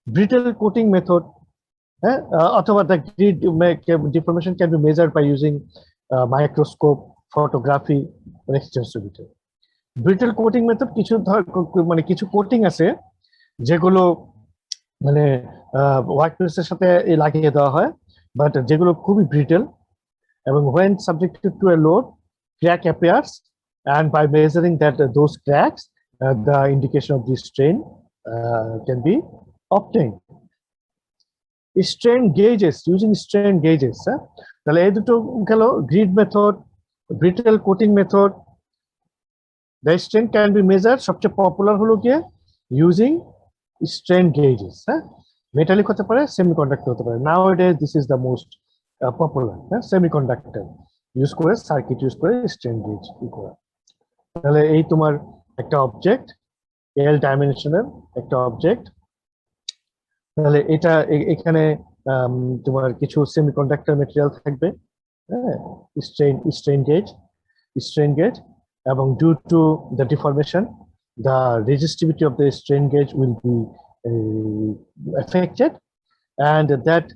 Brittle coating method, or the grid deformation can be measured by using microscope, photography, or extensometer. Brittle coating method মানে কিছু কোটিং আছে যেগুলো মানে ওয়ার্কপিসের সাথে লাগিয়ে দেওয়া হয়, বাট যেগুলো খুবই ব্রিটেল, এবং when subjected to a load, crack appears, and by measuring that those cracks, the indication of the strain can be obtained. Strain gauges, using strain gauges, তাহলে এই দুটো গেল grid method, brittle coating method. The strain can be measured, সবচেয়ে পপুলার হলো কি ইউজিং strain gauges, মেটালিক হতে পারে, সেমিকন্ডাক্টর হতে পারে। Nowadays this is the most popular, semiconductor use করে, সার্কিট ইউজ করে স্ট্রেন গেজ করা। তাহলে এই তোমার একটা অবজেক্ট, এল ডাইমেনশনের একটা অবজেক্ট, তাহলে এটা এখানে তোমার কিছু সেমিকন্ডাক্টর ম্যাটেরিয়াল থাকবে, হ্যাঁ, স্ট্রেন গেজ, এবং due to the deformation, the resistivity of the strain gauge will be affected, and that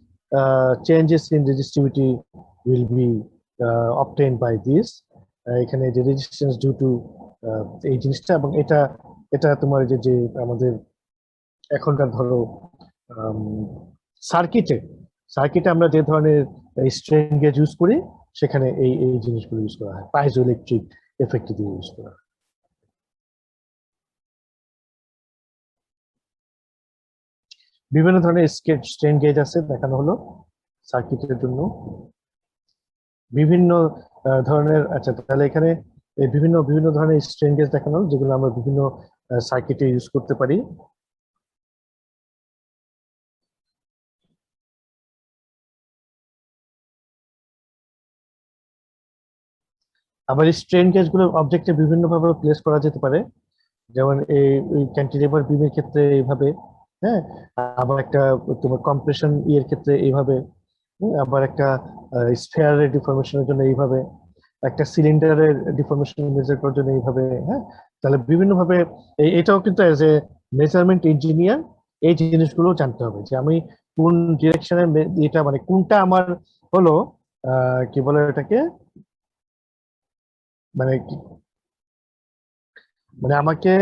changes in resistivity will be obtained by this এখানে যে রেজিস্ট্যান্স ডিউ টু এই জিনিসটা, এবং এটা এটা তোমার যে যে আমাদের এখনকার ধরো সার্কিটে সার্কিটে আমরা যে ধরনের স্ট্রেন গেজ ইউজ করি সেখানে এই এই জিনিসগুলো ইউজ করা হয়, পাইজো ইলেকট্রিক এফেক্ট দিয়ে ইউজ করা হয়। বিভিন্ন ধরনের স্ট্রেন গেজ আছে দেখানো হলো সার্কিটের জন্য, বিভিন্ন ধরনের। আচ্ছা, তাহলে এখানে এই বিভিন্ন বিভিন্ন ধরনের স্ট্রেন গেজ দেখানো হলো যেগুলো আমরা বিভিন্ন সার্কিটে ইউজ করতে পারি। আবার স্ট্রেন গেজ গুলো অবজেক্টে বিভিন্ন ভাবে প্লেস করা যেতে পারে, যেমন এই ক্যান্টিলিভার বিমের ক্ষেত্রে এইভাবে, হ্যাঁ, আবার একটা তোমার কম্প্রেশন ইয়ের ক্ষেত্রে এইভাবে, আবার একটা স্ফেয়ারের ডিফরমেশনের জন্য এইভাবে, একটা সিলিন্ডারের ডিফরমেশন মেজার করার জন্য এইভাবে, হ্যাঁ। তাহলে বিভিন্ন ভাবে এটাও কিন্তু এজ এ মেজারমেন্ট ইঞ্জিনিয়ার এই জিনিসগুলো জানতে হবে যে আমি কোন ডিরেকশনের এটা মানে কোনটা আমার হলো কি বলে এটাকে, মানে মানে আমাকে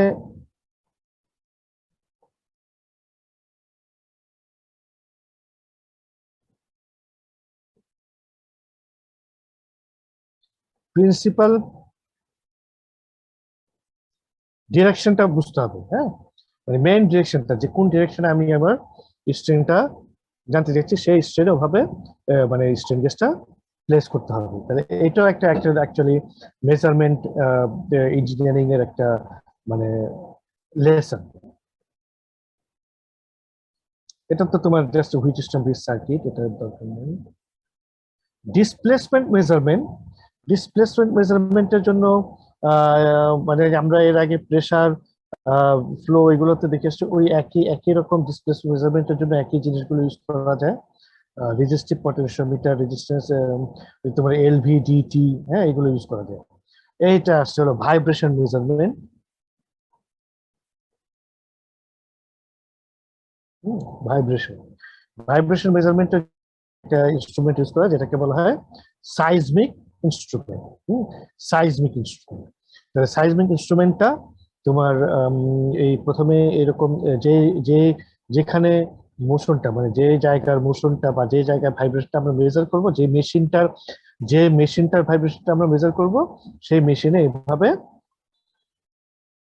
প্রিন্সিপাল ডিরেকশনটা বুঝতে হবে, হ্যাঁ, মানে মেইন ডিরেকশনটা যে কোন ডিরেকশনে আমি আমার স্ট্রেনটা জানতে চাচ্ছি সেই স্ট্রেনে ওভাবে মানে স্ট্রেন গেজটা প্লেস করতে হবে। তাহলে এটাও একটা অ্যাকচুয়ালি মেজারমেন্ট ইঞ্জিনিয়ারিং এর একটা মানে লেসন। এটা তো তোমার জাস্ট হুইচ স্ট্যাম্পিস সার্কিট, এটার দরকার নেই। ডিসপ্লেসমেন্ট মেজারমেন্ট, ডিসপ্লেসমেন্ট মেজারমেন্টের জন্য মানে আমরা এর আগে প্রেসার ফ্লো এগুলোতে দেখে এসছি, ওই একই একই রকম ডিসপ্লেসমেন্ট মেজারমেন্টের জন্য একই জিনিসগুলো ইউজ করা যায়। রেজিস্টিভ পটেনশিওমিটার, রেজিস্ট্যান্স, তোমার এলভিডিটি, হ্যাঁ, এগুলো ইউজ করা যায়। এইটা আসছে হলো ভাইব্রেশন মেজারমেন্ট। ভাইব্রেশন ভাইব্রেশন মেজারমেন্টের একটা ইনস্ট্রুমেন্ট ইউজ করা যেটাকে বলা হয় সাইজমিক ইনস্ট্রুমেন্ট। সাইজমিক ইনস্ট্রুমেন্ট, তাহলে সাইজমিক ইনস্ট্রুমেন্টটা তোমার এই প্রথমে এরকম যে যে যেখানে মোশনটা মানে যে জায়গার মোশনটা বা যে জায়গায় ভাইব্রেশনটা আমরা মেজার করব, যে মেশিনটার ভাইব্রেশনটা আমরা মেজার করব সেই মেশিনে এভাবে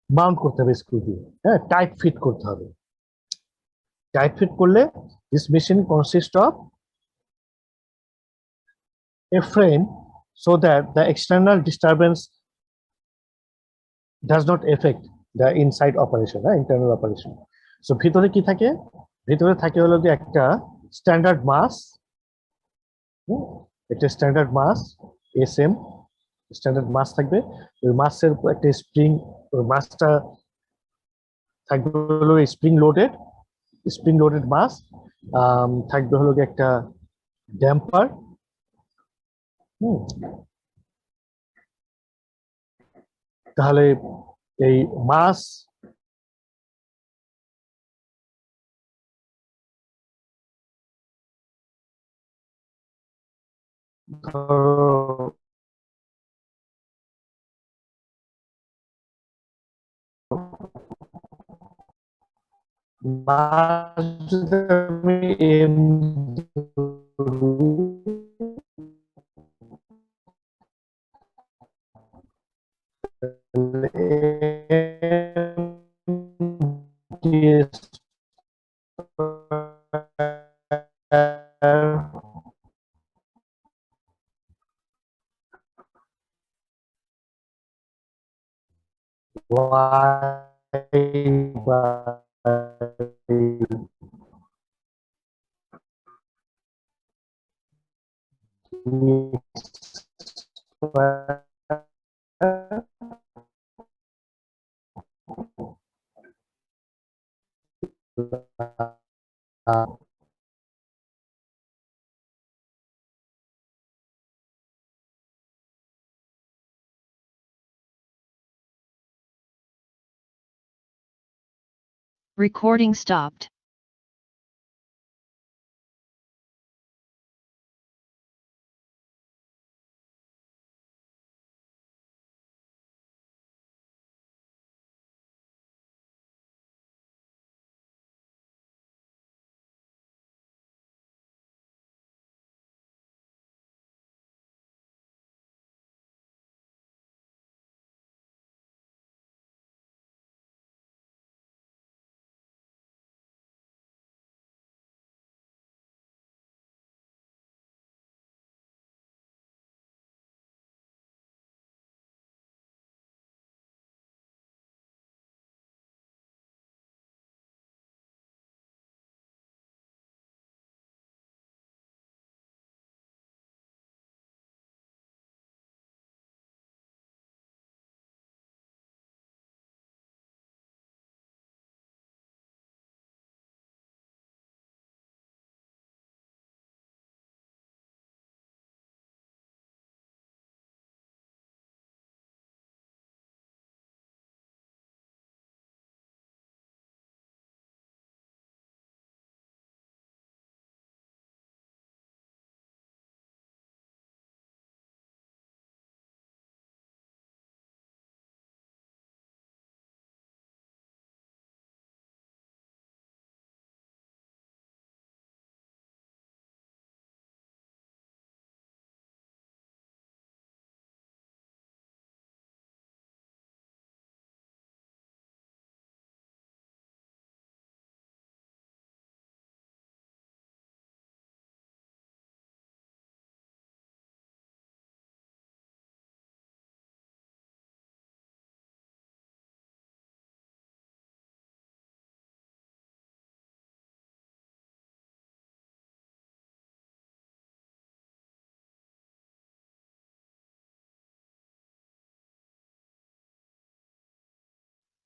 মাউন্ট করতে হবে স্ক্রু দিয়ে, হ্যাঁ, টাইট ফিট করতে হবে। টাইট ফিট করলে this machine consist of a frame so that the external disturbance does not affect the inside operation, internal operation. So ভিতরে কি থাকে, ভিতরে থাকে হলো যে একটা স্ট্যান্ডার্ড মাস, একটা স্ট্যান্ডার্ড মাস এসএম, স্ট্যান্ডার্ড মাস থাকবে। ওই মাসের একটা স্প্রিং, ওই মাসটা থাকবে হলো স্প্রিং লোডেড মাস, থাকবে হলো যে একটা ড্যাম্পার, তাহলে এই মাস ধরো মাস যদি আমি M Recording stopped.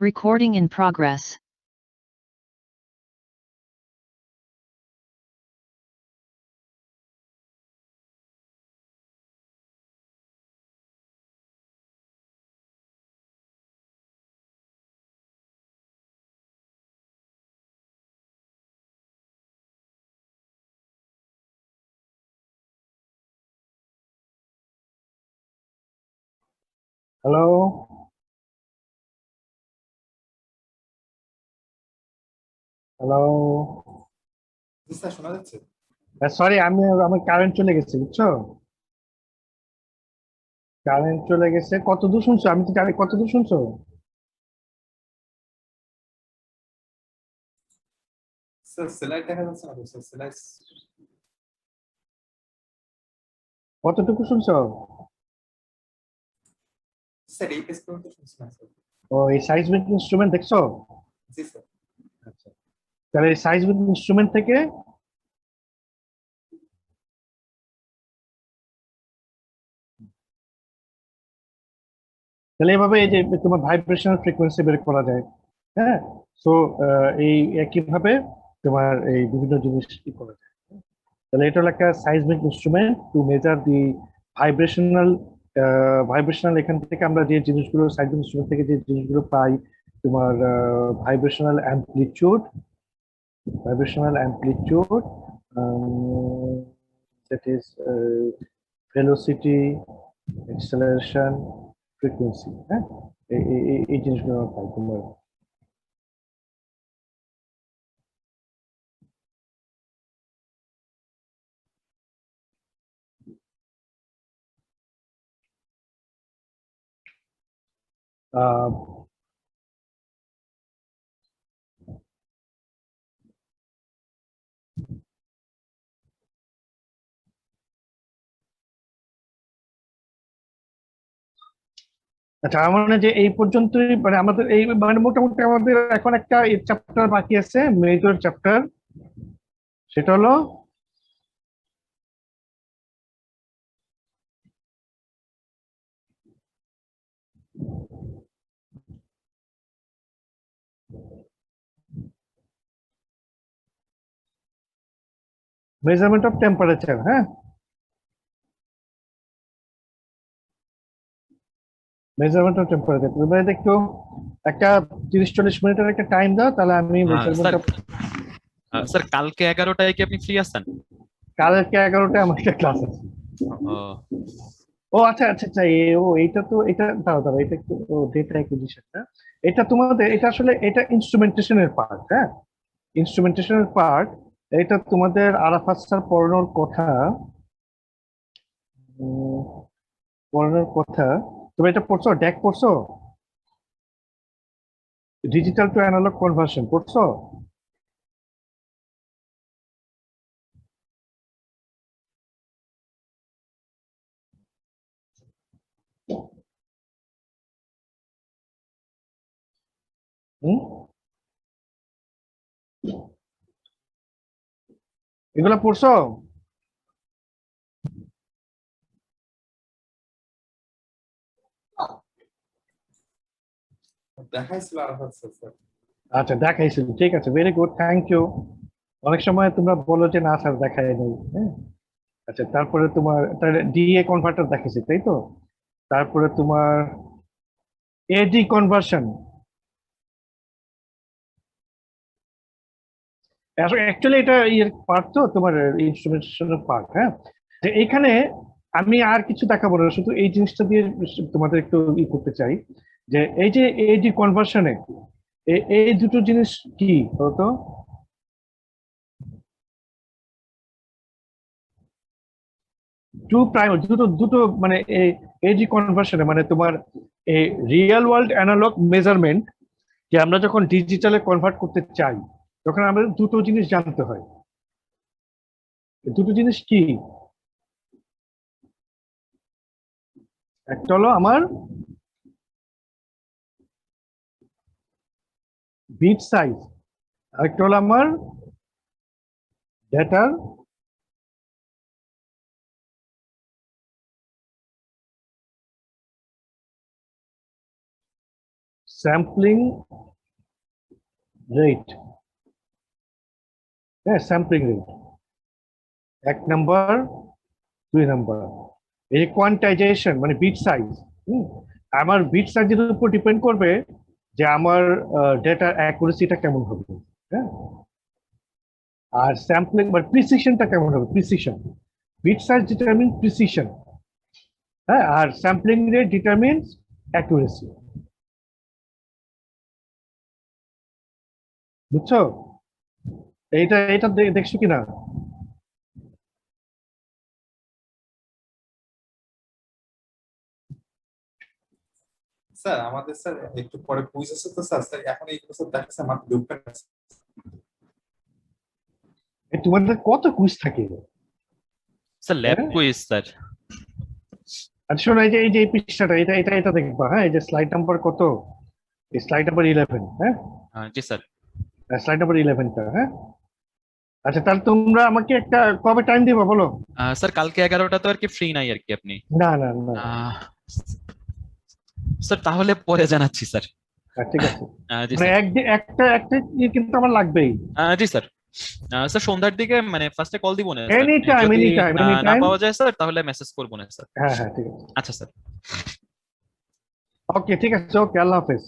Recording in progress. Hello, hello. জি স্যার, শোনা যাচ্ছে? সরি, আমার কারেন্ট চলে গেছে, বুঝছো? কারেন্ট চলে গেছে। কত দূর শুনছো? আমি তো জানি, কত দূর শুনছো? স্যার স্লাইড দেখা যাচ্ছে না তো স্যার, স্লাইড কতটুকু শুনছো? স্যার এই পেজ পর্যন্ত শুনছি না স্যার। ও, এই সাইজমিক ইনস্ট্রুমেন্ট দেখছো? জি স্যার। আচ্ছা, তাহলে এই সাইজমিক ইনস্ট্রুমেন্ট থেকে তাহলে এভাবে এই যে তোমার ভাইব্রেশনাল ফ্রিকোয়েন্সি বের করা যায়। হ্যাঁ, সো এই একইভাবে তোমার এই বিভিন্ন জিনিস কি করা যায়। তাহলে এটা হলো একটা seismic instrument to measure the vibrational vibrational. এখান থেকে আমরা যে জিনিসগুলো সাইজমিক ইনস্ট্রুমেন্ট থেকে যে জিনিসগুলো পাই, তোমার vibrational amplitude, vibrational amplitude, that is velocity, acceleration, frequency। হ্যাঁ, এই জিনিসগুলো আমরা পাই তোমার। আহ, আচ্ছা, আমার মনে হয় যে এই পর্যন্তই, মানে আমাদের এই মানে মোটামুটি আমাদের এখন একটা চ্যাপ্টার বাকি আছে, মেজর চ্যাপ্টার। সেটা হলো মেজারমেন্ট অফ টেম্পারেচার। হ্যাঁ, মেজারমেন্ট অফ টেম্পারেচার তুমি একটু একটা 30-40 মিনিটের একটা টাইম দাও, তাহলে আমি স্যার মেজারমেন্ট। স্যার কালকে 11টায় কি আপনি ফ্রি আছেন? কালকে 11টায় আমার একটা ক্লাস আছে। ও ও আচ্ছা আচ্ছা আচ্ছা, এইটা তো এটা দাঁড়াও দাঁড়াও, এটা একটু ডেটা অ্যাকুইজিশন না, এটা তোমাদের এটা আসলে এটা ইনস্ট্রুমেন্টেশনের পার্ট। হ্যাঁ, ইনস্ট্রুমেন্টেশনের পার্ট। এটা তোমাদের আরাফাত স্যার পড়ানোর কথা, উম, পড়ানোর কথা। তুমি এটা পড়ছো, ড্যাক পড়ছো, ডিজিটাল টু অ্যানালগ কনভার্সন পড়ছো? হুম, এগুলা পড়ছো? দেখাইছিল আরাফাত স্যার। আচ্ছা, দেখাইছিল, ঠিক আছে, ভেরি গুড, থ্যাংক ইউ। অনেক সময় তোমরা বলো যে না স্যার দেখাই নেই। হ্যাঁ, আচ্ছা, তারপরে তোমার ডিএ কনভার্টার দেখাইছি, তাই তো? তারপরে তোমার এডি কনভার্সন, অ্যাকচুয়ালি এটা ইয়ের পার্ট, তো তোমার ইনস্ট্রুমেন্টেশনের পার্ট। হ্যাঁ, যে এইখানে আমি আর কিছু দেখাবো না, শুধু এই জিনিসটা দিয়ে তোমাদের একটু করতে চাই, যে এই যে এডি কনভার্সনে এই দুটো জিনিস কি বলতো? টু প্রাইম, দুটো দুটো মানে এডি কনভার্সনে মানে তোমার এই রিয়েল ওয়ার্ল্ড অ্যানালগ মেজারমেন্ট, যে আমরা যখন ডিজিটালে কনভার্ট করতে চাই, তখন আমাদের দুটো জিনিস জানতে হয়। দুটো জিনিস কি? একটা হলো আমার বিট সাইজ, আরেকটা হলো আমার ডেটার স্যাম্পলিং রেট। হ্যাঁ, স্যাম্পলিং রেট 1 নাম্বার, 2 নাম্বার। এই যে কোয়ান্টাইজেশন মানে বিট সাইজ, আমার বিট সাইজের উপর ডিপেন্ড করবে যে আমার ডেটার অ্যাকুরেসিটা কেমন হবে। হ্যাঁ, আর স্যাম্পলিং মানে প্রিসিশনটা কেমন হবে, precision. Bit size determine precision, হ্যাঁ, আর স্যাম্পলিং রেট ডিটারমিনস অ্যাকুরেসি। বুঝছো? এইটা এটা দেখছো কিনা? স্যার আমাদের স্যার একটু পরে কুইজ আছে তো স্যার, স্যার এখন এই স্যার দেখাচ্ছে আমার গ্রুপে। তোমাদের কত কুইজ থাকে? স্যার ল্যাব হ্যাঁ? Quiz sir. আচ্ছা শোনো, এই যে এই পৃষ্ঠাটা, এটা দেখবা। হ্যাঁ, এই যে স্লাইড নাম্বার কত, স্লাইড নাম্বার 11। হ্যাঁ, জি স্যার। স্লাইড নাম্বার 11টা। হ্যাঁ, আচ্ছা, তাহলে তোমরা আমাকে একটা কবে টাইম দিবা বলো? স্যার কালকে 11টা তো আর কি ফ্রি নাই আর কি আপনি? না না না, স্যার তাহলে পরে জানাচ্ছি স্যার। ঠিক আছে, জি মানে স্যার। একদিন একটা একটা কিন্তু আমার লাগবেই। জি স্যার। স্যার সন্ধ্যার দিকে মানে ফার্স্টে কল দিব না স্যার, এনি টাইম, যদি এনি টাইম, এনি না টাইম। পাওয়া যায় স্যার তাহলে মেসেজ করবো না স্যার। হ্যাঁ হ্যাঁ, ঠিক আছে, আচ্ছা স্যার। ওকে, ঠিক আছে, ওকে, আল্লাহ হাফেজ।